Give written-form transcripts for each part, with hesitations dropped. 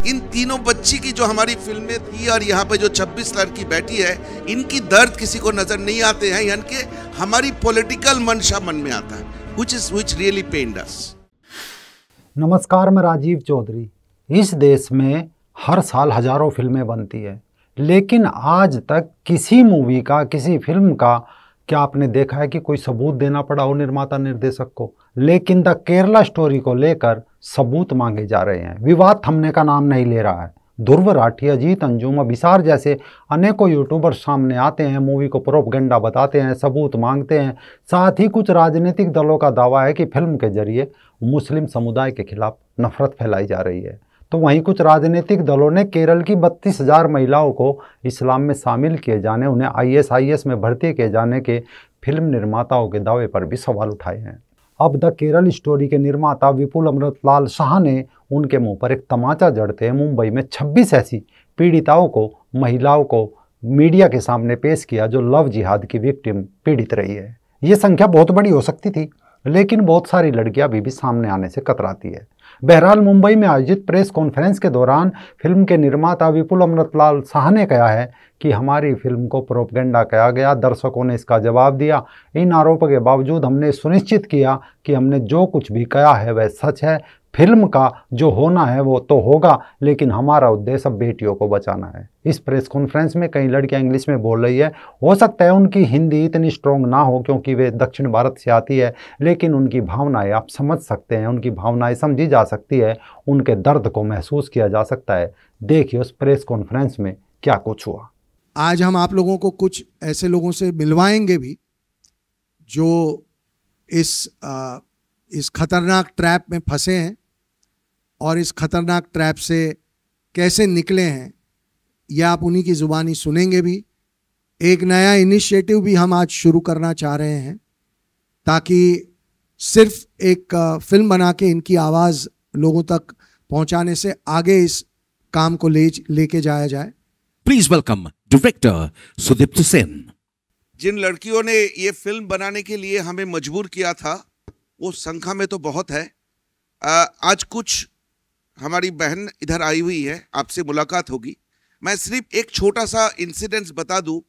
इन तीनों बच्ची की जो हमारी फिल्में थी और यहाँ पे जो 26 लड़की बैठी है, इनकी दर्द किसी को नजर नहीं आते हैं, यानी कि हमारी पॉलिटिकल मंशा मन में आता है, which really pained us. नमस्कार, मैं राजीव चौधरी। इस देश में हर साल हजारों फिल्में बनती है, लेकिन आज तक किसी मूवी का, किसी फिल्म का क्या आपने देखा है कि कोई सबूत देना पड़ा हो निर्माता निर्देशक को? लेकिन द केरला स्टोरी को लेकर सबूत मांगे जा रहे हैं। विवाद थमने का नाम नहीं ले रहा है। ध्रुव राठी, अजीत अंजुम, अभिसार जैसे अनेकों यूट्यूबर सामने आते हैं, मूवी को प्रोपगेंडा बताते हैं, सबूत मांगते हैं। साथ ही कुछ राजनीतिक दलों का दावा है कि फिल्म के जरिए मुस्लिम समुदाय के खिलाफ नफरत फैलाई जा रही है। तो वहीं कुछ राजनीतिक दलों ने केरल की 32,000 महिलाओं को इस्लाम में शामिल किए जाने, उन्हें ISIS में भर्ती किए जाने के फिल्म निर्माताओं के दावे पर भी सवाल उठाए हैं। अब द केरल स्टोरी के निर्माता विपुल अमृतलाल शाह ने उनके मुंह पर एक तमाचा जड़ते हुए मुंबई में 26 ऐसी पीड़िताओं को, महिलाओं को मीडिया के सामने पेश किया जो लव जिहाद की विक्टिम पीड़ित रही है। ये संख्या बहुत बड़ी हो सकती थी, लेकिन बहुत सारी लड़कियां अभी भी सामने आने से कतराती है। बहरहाल, मुंबई में आयोजित प्रेस कॉन्फ्रेंस के दौरान फिल्म के निर्माता विपुल अमृतलाल शाह ने कहा है कि हमारी फिल्म को प्रोपगेंडा किया गया, दर्शकों ने इसका जवाब दिया। इन आरोपों के बावजूद हमने सुनिश्चित किया कि हमने जो कुछ भी कहा है वह सच है। फिल्म का जो होना है वो तो होगा, लेकिन हमारा उद्देश्य अब बेटियों को बचाना है। इस प्रेस कॉन्फ्रेंस में कई लड़कियां इंग्लिश में बोल रही है। हो सकता है उनकी हिंदी इतनी स्ट्रॉन्ग ना हो क्योंकि वे दक्षिण भारत से आती है, लेकिन उनकी भावनाएं आप समझ सकते हैं, उनकी भावनाएं समझी जा सकती है, उनके दर्द को महसूस किया जा सकता है। देखिए उस प्रेस कॉन्फ्रेंस में क्या कुछ हुआ। आज हम आप लोगों को कुछ ऐसे लोगों से मिलवाएंगे भी जो इस खतरनाक ट्रैप में फंसे हैं और इस खतरनाक ट्रैप से कैसे निकले हैं, यह आप उन्हीं की ज़ुबानी सुनेंगे भी। एक नया इनिशिएटिव भी हम आज शुरू करना चाह रहे हैं ताकि सिर्फ एक फिल्म बना के इनकी आवाज़ लोगों तक पहुंचाने से आगे इस काम को लेके जाया जाए। Please welcome director Sudipto Sen. जिन लड़कियों ने ये फिल्म बनाने के लिए हमें मजबूर किया था वो संख्या में तो बहुत है। आज कुछ हमारी बहन इधर आई हुई है, आपसे मुलाकात होगी। मैं सिर्फ एक छोटा सा इंसिडेंस बता दूं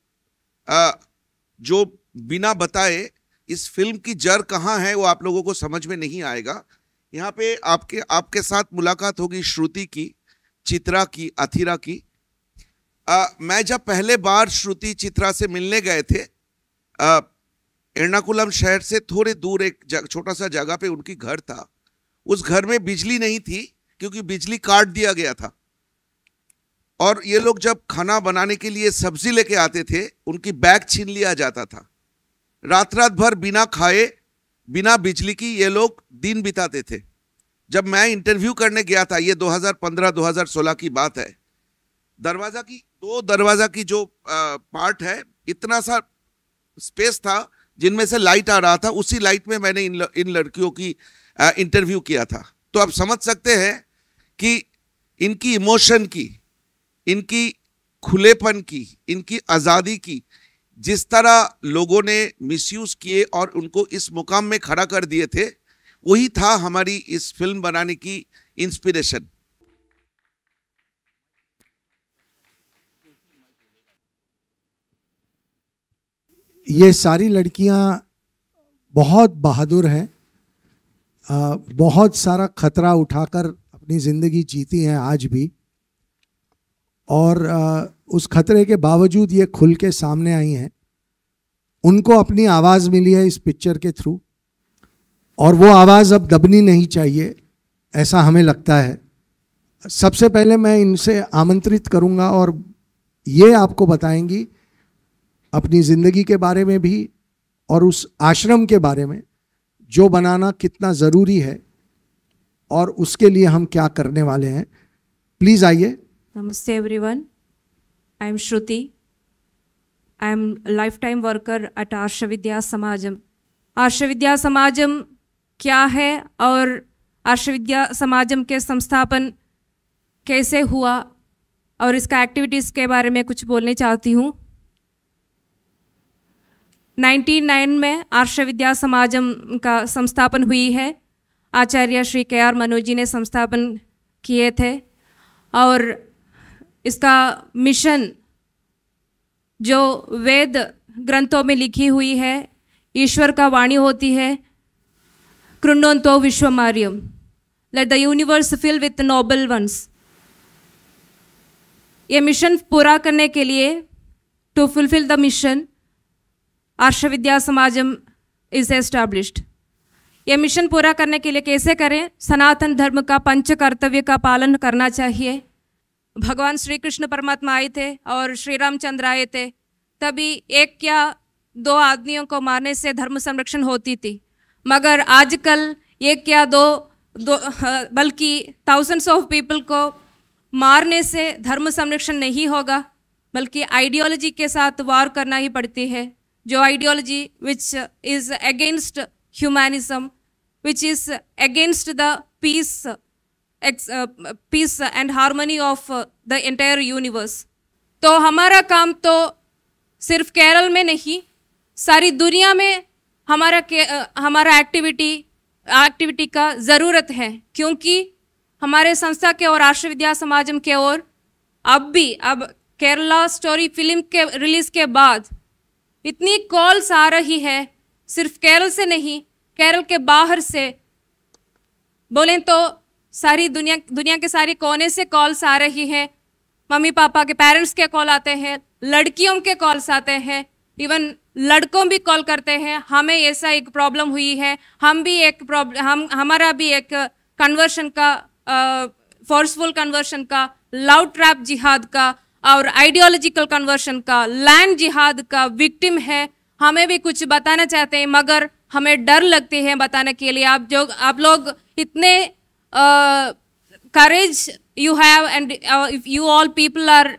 जो बिना बताए इस फिल्म की जड़ कहाँ है वो आप लोगों को समझ में नहीं आएगा। यहाँ पे आपके साथ मुलाकात होगी श्रुति की, चित्रा की, अथिरा की। मैं जब पहले बार श्रुति चित्रा से मिलने गए थे, एर्नाकुलम शहर से थोड़े दूर एक छोटा सा जगह पे उनकी घर था। उस घर में बिजली नहीं थी क्योंकि बिजली काट दिया गया था, और ये लोग जब खाना बनाने के लिए सब्जी लेके आते थे उनकी बैग छीन लिया जाता था। रात भर बिना खाए, बिना बिजली की ये लोग दिन बिताते थे। जब मैं इंटरव्यू करने गया था, ये 2015-2016 की बात है, दो दरवाजा की जो पार्ट है, इतना सा स्पेस था जिनमें से लाइट आ रहा था। उसी लाइट में मैंने इन लड़कियों की इंटरव्यू किया था। तो आप समझ सकते हैं कि इनकी इमोशन की, इनकी खुलेपन की, इनकी आज़ादी की जिस तरह लोगों ने मिसयूज किए और उनको इस मुकाम में खड़ा कर दिए थे, वही था हमारी इस फिल्म बनाने की इंस्पिरेशन। ये सारी लड़कियां बहुत बहादुर हैं, बहुत सारा खतरा उठाकर अपनी ज़िंदगी जीती हैं आज भी, और उस खतरे के बावजूद ये खुल के सामने आई हैं। उनको अपनी आवाज़ मिली है इस पिक्चर के थ्रू, और वो आवाज़ अब दबनी नहीं चाहिए, ऐसा हमें लगता है। सबसे पहले मैं इनसे आमंत्रित करूंगा और ये आपको बताएंगी अपनी ज़िंदगी के बारे में भी और उस आश्रम के बारे में जो बनाना कितना ज़रूरी है और उसके लिए हम क्या करने वाले हैं। प्लीज़ आइए। Namaste everyone. I am Shruti. I am a lifetime worker at Arsha Vidya Samajam. आर्ष विद्या समाजम क्या है और आर्ष विद्या समाजम के संस्थापन कैसे हुआ और इसका एक्टिविटीज़ के बारे में कुछ बोलना चाहती हूँ। 1999 में आर्ष विद्या समाजम का संस्थापन हुई है। आचार्य श्री KR मनोज जी ने संस्थापन किए थे और इसका मिशन जो वेद ग्रंथों में लिखी हुई है, ईश्वर का वाणी होती है, कृण्वन्तो विश्वमार्यम, let the universe fill with noble ones. ये मिशन पूरा करने के लिए, to fulfil the mission, Arsha Vidya Samajam is established. ये मिशन पूरा करने के लिए कैसे करें? सनातन धर्म का पंच कर्तव्य का पालन करना चाहिए। भगवान श्री कृष्ण परमात्मा आए थे और श्री रामचंद्र आए थे, तभी एक या दो आदमियों को मारने से धर्म संरक्षण होती थी, मगर आजकल एक या दो बल्कि थाउजेंड्स ऑफ पीपल को मारने से धर्म संरक्षण नहीं होगा, बल्कि आइडियोलॉजी के साथ वार करना ही पड़ती है, जो ideology which is against humanism, which is against the peace and harmony of the entire universe। तो हमारा काम तो सिर्फ केरल में नहीं, सारी दुनिया में हमारा एक्टिविटी का ज़रूरत है, क्योंकि हमारे संस्था के और आर्ष विद्या समाजम के ओर अब केरला स्टोरी फिल्म के रिलीज़ के बाद इतनी कॉल्स आ रही है, सिर्फ केरल से नहीं, केरल के बाहर से बोलें तो सारी दुनिया के सारे कोने से कॉल्स आ रही हैं। मम्मी पापा के पेरेंट्स के कॉल आते हैं, लड़कियों के कॉल्स आते हैं, इवन लड़कों भी कॉल करते हैं, हमें ऐसा एक प्रॉब्लम हुई है, हमारा भी एक कन्वर्शन का, फोर्सफुल कन्वर्शन का, लव ट्रैप जिहाद का और आइडियोलॉजिकल कन्वर्शन का, लैंड जिहाद का विक्टिम है। हमें भी कुछ बताना चाहते हैं, मगर हमें डर लगती है बताने के लिए। आप लोग इतने courage you have, and if you all people are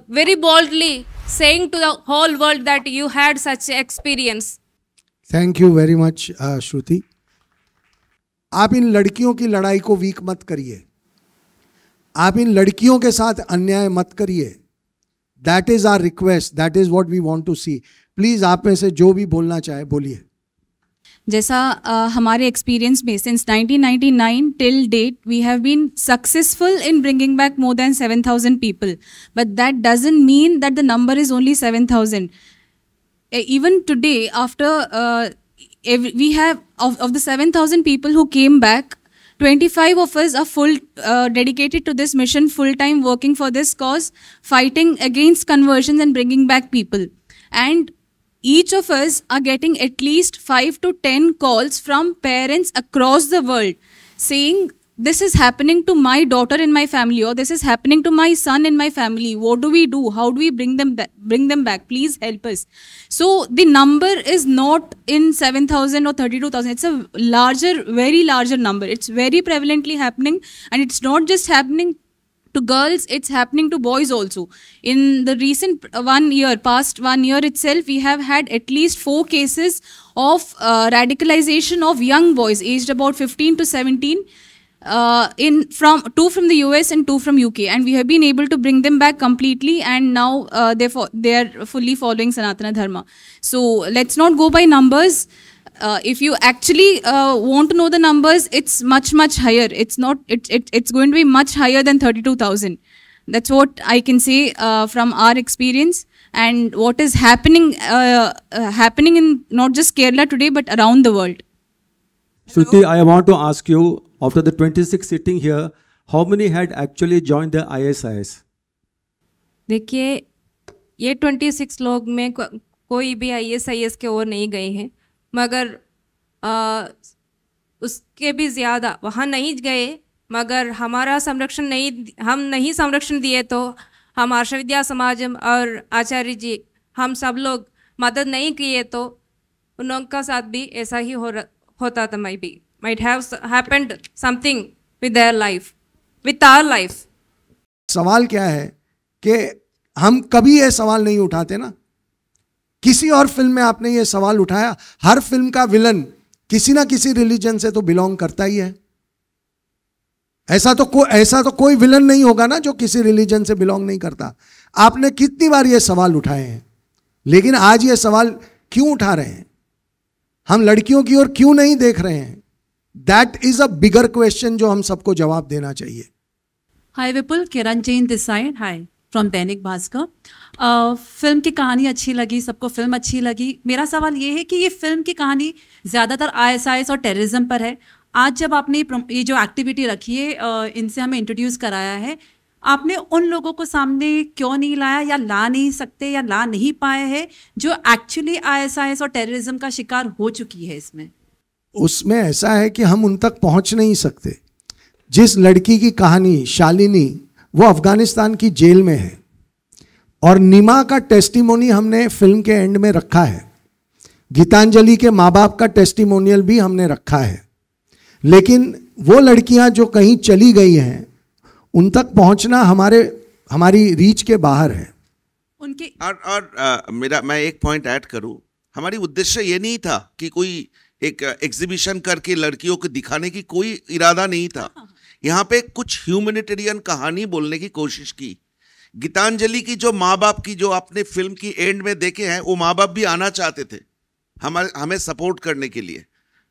very boldly saying to the whole world that you had such experience। Thank you very much Shruti. आप इन लड़कियों की लड़ाई को वीक मत करिए, आप इन लड़कियों के साथ अन्याय मत करिए। That is our request, that is what we want to see. Please आप में से जो भी बोलना चाहे बोलिए। जैसा हमारे एक्सपीरियंस में since 1999 till date we have been successful in bringing back more than 7,000 people, but that doesn't mean that the number is only 7,000। even today after we have of the 7,000 people who came back, 25 of us are full dedicated to this mission, full time working for this cause, fighting against conversions and bringing back people. And each of us are getting at least 5 to 10 calls from parents across the world saying, this is happening to my daughter in my family, or this is happening to my son in my family. What do we do? How do we bring them back? Please help us. So the number is not in 7,000 or 32,000. It's a larger, very larger number. It's very prevalently happening, and it's not just happening to girls, it's happening to boys also. In the recent past 1 year itself, we have had at least 4 cases of radicalization of young boys aged about 15 to 17, 2 from the US and 2 from UK, and we have been able to bring them back completely, and now they are fully following Sanatana Dharma. So let's not go by numbers. If you actually want to know the numbers, it's much higher. It's going to be much higher than 32,000. That's what I can say from our experience, and what is happening in not just Kerala today but around the world. Shruti, I want to ask you, after the 26 sitting here, how many had actually joined the ISIS? देखिए, ये 26 लोग में कोई भी ISIS के ओर नहीं गए हैं, मगर उसके भी ज़्यादा वहाँ नहीं गए, मगर हमारा हम नहीं संरक्षण दिए, तो हम आर्ष विद्या समाजम और आचार्य जी हम सब लोग मदद नहीं किए, तो उन लोगों का साथ भी ऐसा ही होता था। might have happened something with their life, with our life। सवाल क्या है कि हम कभी ये सवाल नहीं उठाते ना। किसी और फिल्म में आपने ये सवाल उठाया? हर फिल्म का विलन किसी ना किसी रिलीजन से तो बिलोंग करता ही है। ऐसा तो कोई विलन नहीं होगा ना जो किसी रिलीजन से बिलोंग नहीं करता। आपने कितनी बार ये सवाल उठाए हैं, लेकिन आज ये सवाल क्यों उठा रहे हैं? हम लड़कियों की ओर क्यों नहीं देख रहे हैं? That is a bigger question जो हम सबको जवाब देना चाहिए। Hi Vipul, Kiran Jain this side, hi from Dainik Bhaskar. Film की कहानी अच्छी लगी, सबको फिल्म अच्छी लगी। मेरा सवाल ये है कि ये फिल्म की कहानी ज़्यादातर ISIS और टेररिज्म पर है। आज जब आपने ये जो एक्टिविटी रखी है, इनसे हमें इंट्रोड्यूस कराया है, आपने उन लोगों को सामने क्यों नहीं लाया, या ला नहीं सकते, या ला नहीं पाए हैं, जो एक्चुअली ISIS और टेररिज्म का शिकार हो चुकी है? उसमें ऐसा है कि हम उन तक पहुंच नहीं सकते। जिस लड़की की कहानी शालिनी, वो अफगानिस्तान की जेल में है, और निमा का टेस्टिमोनी हमने फिल्म के एंड में रखा है। गीतांजलि के माँ बाप का टेस्टिमोनियल भी हमने रखा है। लेकिन वो लड़कियां जो कहीं चली गई हैं, उन तक पहुंचना हमारी रीच के बाहर है। उनके मैं एक पॉइंट ऐड करूं, हमारी उद्देश्य ये नहीं था कि कोई एक एग्जीबिशन करके लड़कियों को दिखाने की कोई इरादा नहीं था। यहाँ पे कुछ ह्यूमैनिटेरियन कहानी बोलने की कोशिश की। गीतांजलि की जो माँ बाप की, जो आपने फिल्म की एंड में देखे हैं, वो माँ बाप भी आना चाहते थे हमें सपोर्ट करने के लिए,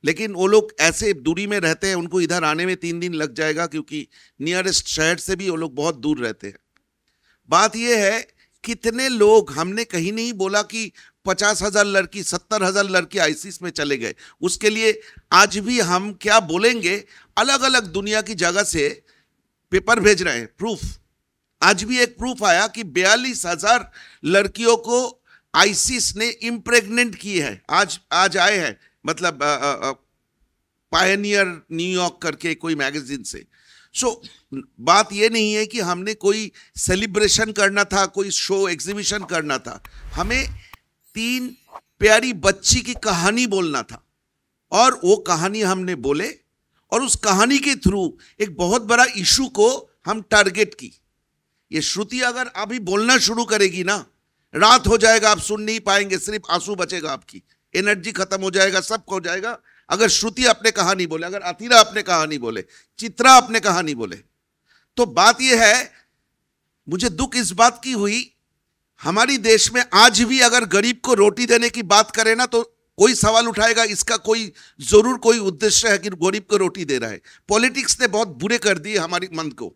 लेकिन वो लोग ऐसे दूरी में रहते हैं, उनको इधर आने में 3 दिन लग जाएगा, क्योंकि नियरेस्ट शहर से भी वो लोग बहुत दूर रहते हैं। बात ये है, कितने लोग, हमने कहीं नहीं बोला कि 50,000 लड़की 70,000 लड़की आईसीस में चले गए। उसके लिए आज भी हम क्या बोलेंगे, अलग अलग दुनिया की जगह से पेपर भेज रहे हैं, प्रूफ। आज भी एक प्रूफ आया कि 42,000 लड़कियों को आईसीस ने इम्प्रेग्नेंट की है। आज आए हैं, मतलब पायनियर न्यूयॉर्क करके कोई मैगजीन से। बात ये नहीं है कि हमने कोई सेलिब्रेशन करना था, कोई शो एग्जीबिशन करना था। हमें 3 प्यारी बच्ची की कहानी बोलना था, और वो कहानी हमने बोले, और उस कहानी के थ्रू एक बहुत बड़ा इशू को हम टारगेट की। ये श्रुति अगर अभी बोलना शुरू करेगी ना, रात हो जाएगा, आप सुन नहीं पाएंगे, सिर्फ आंसू बचेगा, आपकी एनर्जी खत्म हो जाएगा, सब हो जाएगा। अगर श्रुति अपने कहानी बोले, अगर अतीरा अपने कहानी बोले, चित्रा अपने कहानी बोले, तो बात यह है, मुझे दुख इस बात की हुई, हमारी देश में आज भी अगर गरीब को रोटी देने की बात करें ना, तो कोई सवाल उठाएगा, इसका कोई जरूर कोई उद्देश्य है कि गरीब को रोटी दे रहा है। पॉलिटिक्स ने बहुत बुरे कर दिए हमारी मन को।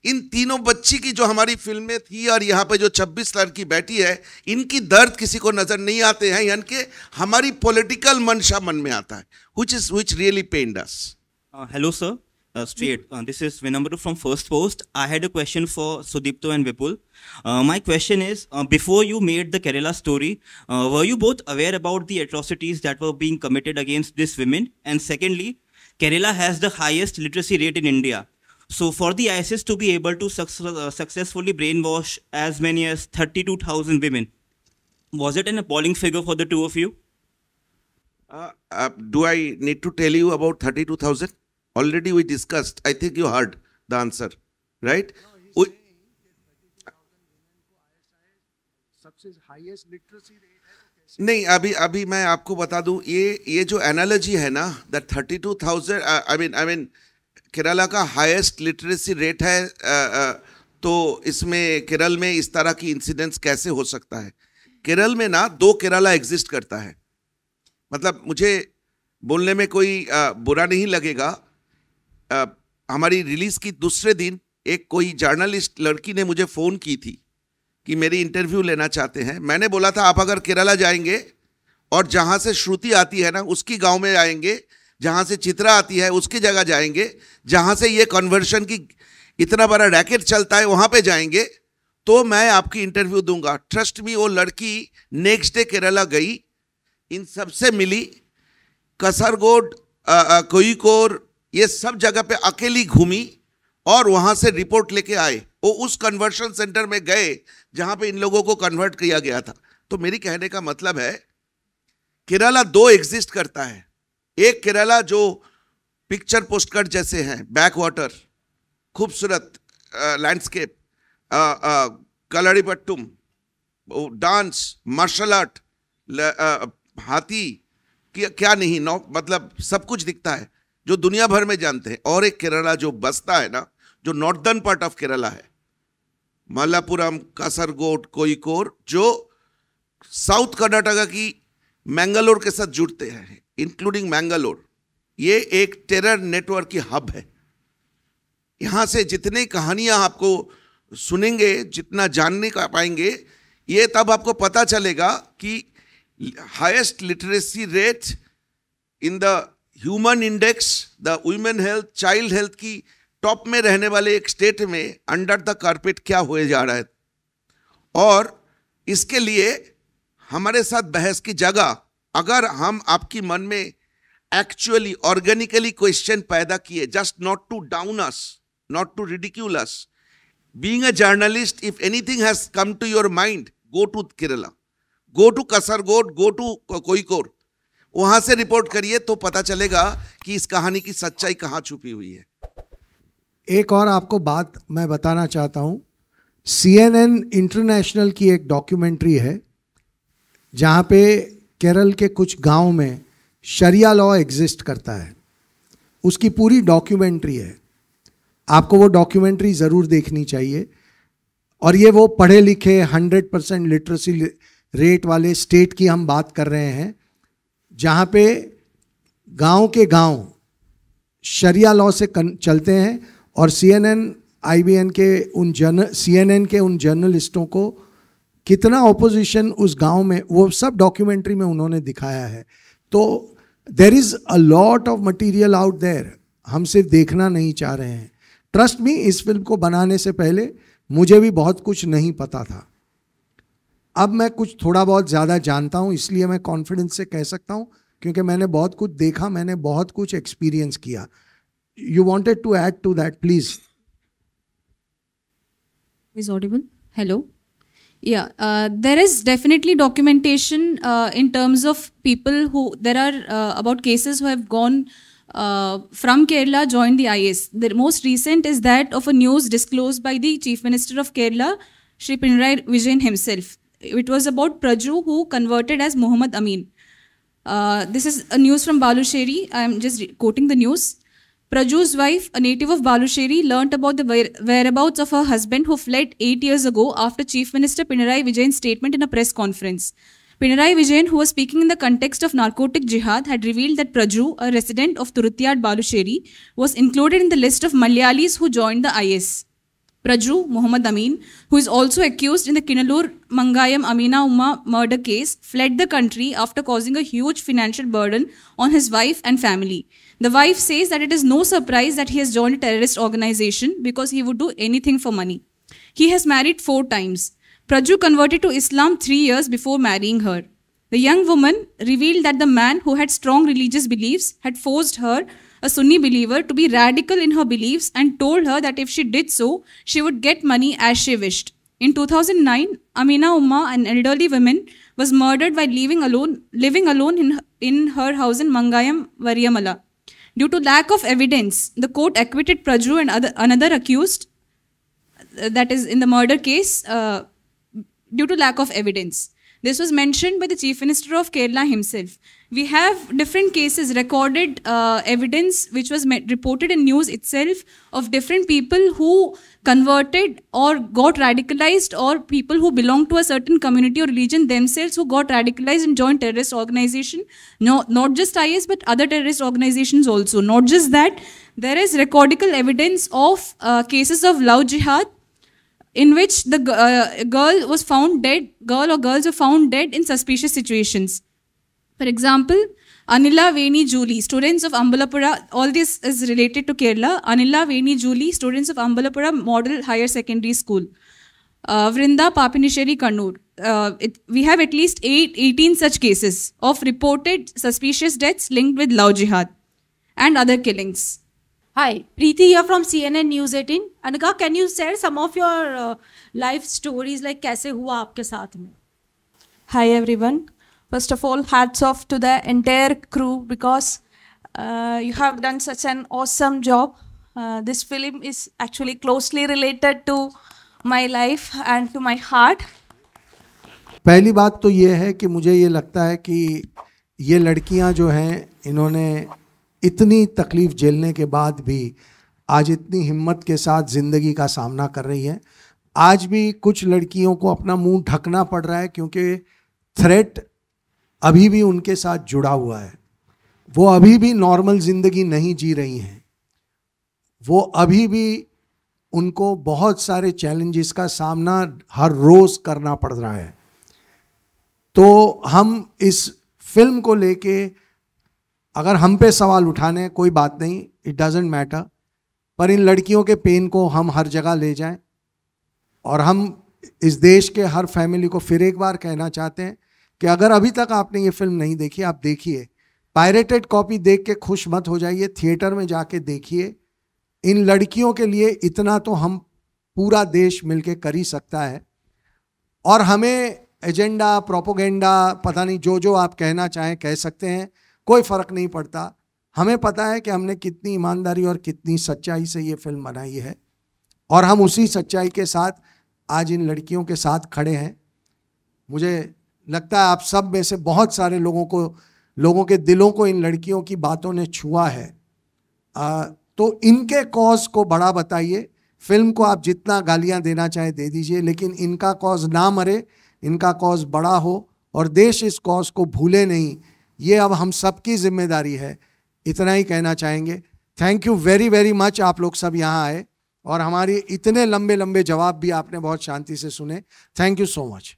इन तीनों बच्ची की जो हमारी फिल्म में थी, और यहाँ पे जो 26 लड़की बैठी है, इनकी दर्द किसी को नजर नहीं आते हैं, यानी कि हमारी पॉलिटिकल मंशा मन में आता है, which really pained us. Hello sir, straight. This is Vinamru from First Post. I had a question for Sudipto and Vipul. My question is, before you made the Kerala story, were you both aware about the atrocities that were being committed against these women? And secondly, Kerala has the highest literacy rate in India. So for the ISIS to be able to successfully brainwash as many as 32,000 women, was it an appalling figure for the two of you? Do I need to tell you about 32,000? Already we discussed. I think you heard the answer, right? सबसे highest literacy rate है। नहीं, अभी मैं आपको बता दूं, ये जो एनालॉजी है ना, दैट 32,000, आई मीन केरला का हाईएस्ट लिटरेसी रेट है, तो इसमें केरल में इस तरह की इंसिडेंट्स कैसे हो सकता है? केरल में ना 2 केरला एग्जिस्ट करता है। मतलब मुझे बोलने में कोई बुरा नहीं लगेगा, हमारी रिलीज की दूसरे दिन एक कोई जर्नलिस्ट लड़की ने मुझे फ़ोन की थी कि मेरी इंटरव्यू लेना चाहते हैं। मैंने बोला था, आप अगर केरला जाएंगे और जहाँ से श्रुति आती है ना, उसकी गांव में आएंगे, जहाँ से चित्रा आती है उसकी जगह जाएंगे, जहाँ से ये कन्वर्शन की इतना बड़ा रैकेट चलता है वहाँ पे जाएंगे, तो मैं आपकी इंटरव्यू दूंगा। ट्रस्ट मी, वो लड़की नेक्स्ट डे केरला गई, इन सबसे मिली, कसरगोड, कोयिकोड, ये सब जगह पे अकेली घूमी, और वहाँ से रिपोर्ट लेके आए। वो उस कन्वर्शन सेंटर में गए जहाँ पे इन लोगों को कन्वर्ट किया गया था। तो मेरी कहने का मतलब है, केरला 2 एग्जिस्ट करता है। एक केरला जो पिक्चर पोस्टकार्ड जैसे हैं, बैक वाटर, खूबसूरत लैंडस्केप, कलरीपट्टुम, डांस, मार्शल आर्ट, हाथी, क्या नहीं, मतलब सब कुछ दिखता है जो दुनिया भर में जानते हैं। और एक केरला जो बसता है ना, जो नॉर्दर्न पार्ट ऑफ केरला है, मल्लापुरम, कासरगोड, कोयिकोड, जो साउथ कर्नाटका की मैंगलोर के साथ जुड़ते हैं, इंक्लूडिंग मैंगलोर। ये एक टेरर नेटवर्क की हब है। यहाँ से जितनी कहानियां आपको सुनेंगे, जितना जानने का पाएंगे, ये तब आपको पता चलेगा कि highest literacy rate in the human index, the women health, child health की टॉप में रहने वाले एक स्टेट में अंडर द कारपेट क्या होए जा रहा है। और इसके लिए हमारे साथ बहस की जगह अगर हम आपकी मन में एक्चुअली ऑर्गेनिकली क्वेश्चन पैदा किए, just not to down us, not to ridicule us, being a journalist, if anything has come to your mind, go to Kerala, go to Kasaragod, go to Kozhikode, वहां से रिपोर्ट करिए तो पता चलेगा कि इस कहानी की सच्चाई कहां छुपी हुई है। एक और आपको बात मैं बताना चाहता हूं, CNN इंटरनेशनल की एक डॉक्यूमेंट्री है जहां पे केरल के कुछ गांव में शरिया लॉ एग्जिस्ट करता है, उसकी पूरी डॉक्यूमेंट्री है। आपको वो डॉक्यूमेंट्री ज़रूर देखनी चाहिए। और ये वो पढ़े लिखे 100% लिटरेसी रेट वाले स्टेट की हम बात कर रहे हैं जहाँ पे गांव के गांव शरिया लॉ से चलते हैं। और CNN के उन जर्नलिस्टों को कितना ऑपोजिशन उस गांव में, वो सब डॉक्यूमेंट्री में उन्होंने दिखाया है। तो there is a lot of material out there, हम सिर्फ देखना नहीं चाह रहे हैं। ट्रस्ट मी, इस फिल्म को बनाने से पहले मुझे भी बहुत कुछ नहीं पता था। अब मैं कुछ थोड़ा बहुत ज़्यादा जानता हूँ, इसलिए मैं कॉन्फिडेंस से कह सकता हूँ क्योंकि मैंने बहुत कुछ देखा, मैंने बहुत कुछ एक्सपीरियंस किया। You wanted to add to that, please. Is audible? Hello. Yeah, there is definitely documentation in terms of people who, there are about cases who have gone from Kerala, joined the IS. The most recent is that of a news disclosed by the Chief Minister of Kerala, Shri Pinarayi Vijayan himself. It was about Praju, who converted as Muhammad Amin. This is a news from Balusheri. I am just quoting the news. Praju's wife, a native of Balusheri, learnt about the whereabouts of her husband who fled 8 years ago after Chief Minister Pinarayi Vijayan's statement in a press conference. Pinarayi Vijayan, who was speaking in the context of narcotic jihad, had revealed that Praju, a resident of Turutyad, Balusheri, was included in the list of Malayalis who joined the IS. Praju, Muhammad Amin, who is also accused in the Kinalur Mangayam Amina Umma murder case, fled the country after causing a huge financial burden on his wife and family. The wife says that it is no surprise that he has joined a terrorist organization because he would do anything for money. He has married 4 times. Praju converted to Islam 3 years before marrying her. The young woman revealed that the man who had strong religious beliefs had forced her, a Sunni believer, to be radical in her beliefs and told her that if she did so, she would get money as she wished. In 2009, Amina Umma, an elderly woman, was murdered while living alone in her house in Mangayam, Variyamala. Due to lack of evidence, the court acquitted Praju and another accused, that is in the murder case, due to lack of evidence. This was mentioned by the Chief Minister of Kerala himself. We have different cases, recorded evidence which was reported in news itself of different people who converted or got radicalized, or people who belong to a certain community or religion themselves who got radicalized and joined terrorist organization. No, not just IS but other terrorist organizations also. Not just that, there is recordable evidence of cases of love jihad, in which the girl was found dead, girl or girls were found dead in suspicious situations. For example, Anila, Veni, Julie, students of Ambalapura, all this is related to Kerala. Anila, Veni, Julie, students of Ambalapura Model Higher Secondary School. Vrinda, Papinisheri, Kannur. We have at least 18 such cases of reported suspicious deaths linked with love jihad and other killings. Hi, Preeti here from CNN News 18. Anika, can you share some of your life stories, like कैसे हुआ आपके साथ में? Hi everyone. First of all, hats off to the entire crew because you have done such an awesome job. This film is actually closely related to my life and to my heart. पहली बात तो ये है कि मुझे ये लगता है कि ये लड़कियां जो हैं, इन्होंने इतनी तकलीफ झेलने के बाद भी आज इतनी हिम्मत के साथ ज़िंदगी का सामना कर रही हैं। आज भी कुछ लड़कियों को अपना मुंह ढकना पड़ रहा है क्योंकि थ्रेट अभी भी उनके साथ जुड़ा हुआ है। वो अभी भी नॉर्मल ज़िंदगी नहीं जी रही हैं। वो अभी भी उनको बहुत सारे चैलेंजेस का सामना हर रोज करना पड़ रहा है। तो हम इस फिल्म को लेके अगर हम पे सवाल उठाने, कोई बात नहीं, इट डजेंट मैटर, पर इन लड़कियों के पेन को हम हर जगह ले जाएं। और हम इस देश के हर फैमिली को फिर एक बार कहना चाहते हैं कि अगर अभी तक आपने ये फिल्म नहीं देखी, आप देखिए। पायरेटेड कॉपी देख के खुश मत हो जाइए, थिएटर में जाके देखिए। इन लड़कियों के लिए इतना तो हम पूरा देश मिलके कर ही सकता है। और हमें एजेंडा, प्रोपोगेंडा, पता नहीं जो जो आप कहना चाहें कह सकते हैं, कोई फर्क नहीं पड़ता। हमें पता है कि हमने कितनी ईमानदारी और कितनी सच्चाई से ये फिल्म बनाई है, और हम उसी सच्चाई के साथ आज इन लड़कियों के साथ खड़े हैं। मुझे लगता है आप सब में से बहुत सारे लोगों के दिलों को इन लड़कियों की बातों ने छुआ है। तो इनके कॉज को बड़ा बताइए। फिल्म को आप जितना गालियां देना चाहे दे दीजिए, लेकिन इनका कॉज ना मरे, इनका कॉज बड़ा हो और देश इस कॉज को भूले नहीं। ये अब हम सबकी जिम्मेदारी है। इतना ही कहना चाहेंगे। Thank you very very much, आप लोग सब यहाँ आए और हमारी इतने लंबे लंबे जवाब भी आपने बहुत शांति से सुने। Thank you so much.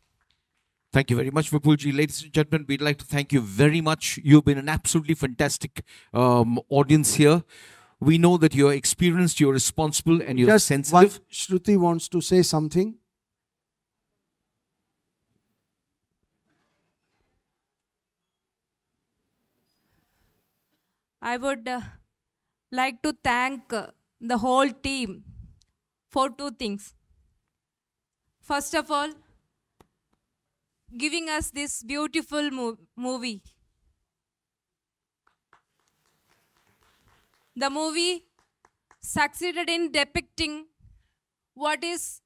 Thank you very much, Vipulji. Ladies and gentlemen, we'd like to thank you very much. You've been an absolutely fantastic audience here. We know that you're experienced, you're responsible, and you're sensitive. Shruti wants to say something. I would like to thank the whole team for two things. First of all, giving us this beautiful movie. The movie succeeded in depicting what is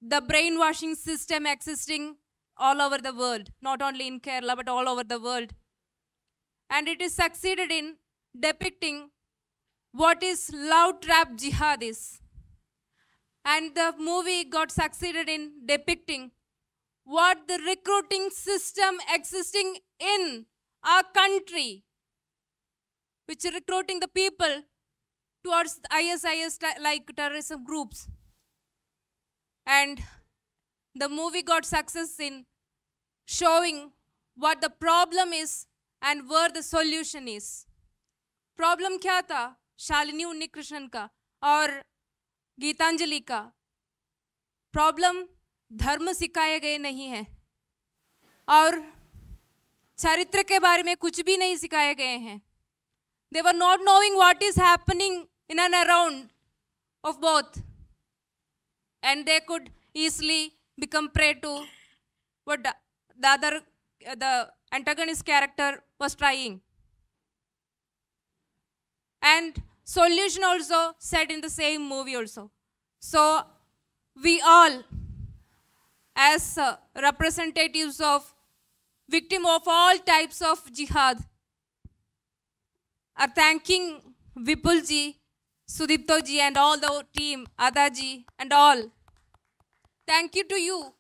the brainwashing system existing all over the world, not only in Kerala but all over the world. And it is succeeded in depicting what is love trap jihad is. And the movie got succeeded in depicting what the recruiting system existing in our country, which is recruiting the people towards ISIS like terrorism groups. And the movie got success in showing what the problem is and where the solution is. Problem क्या था? शालिनी उन्नीकृष्णन का और गीतांजलि का problem धर्म सिखाए गए नहीं है और चरित्र के बारे में कुछ भी नहीं सिखाए गए हैं. They were not knowing what is happening in and around of both, and they could easily become prey to what the antagonist character was trying. And solution also said in the same movie also. So we all, as representatives of victims of all types of jihad, are thanking Vipul ji, Sudipto ji and all the team, Ada ji and all. Thank you to you,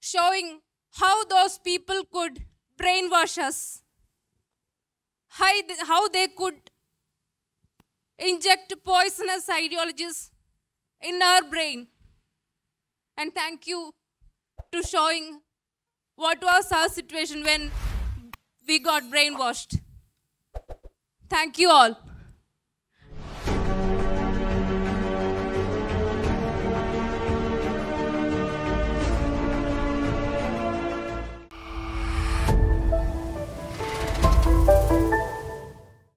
showing how those people could brainwash us, how they could inject poisonous ideologies in our brain. And thank you to showing what was our situation when we got brainwashed. Thank you all.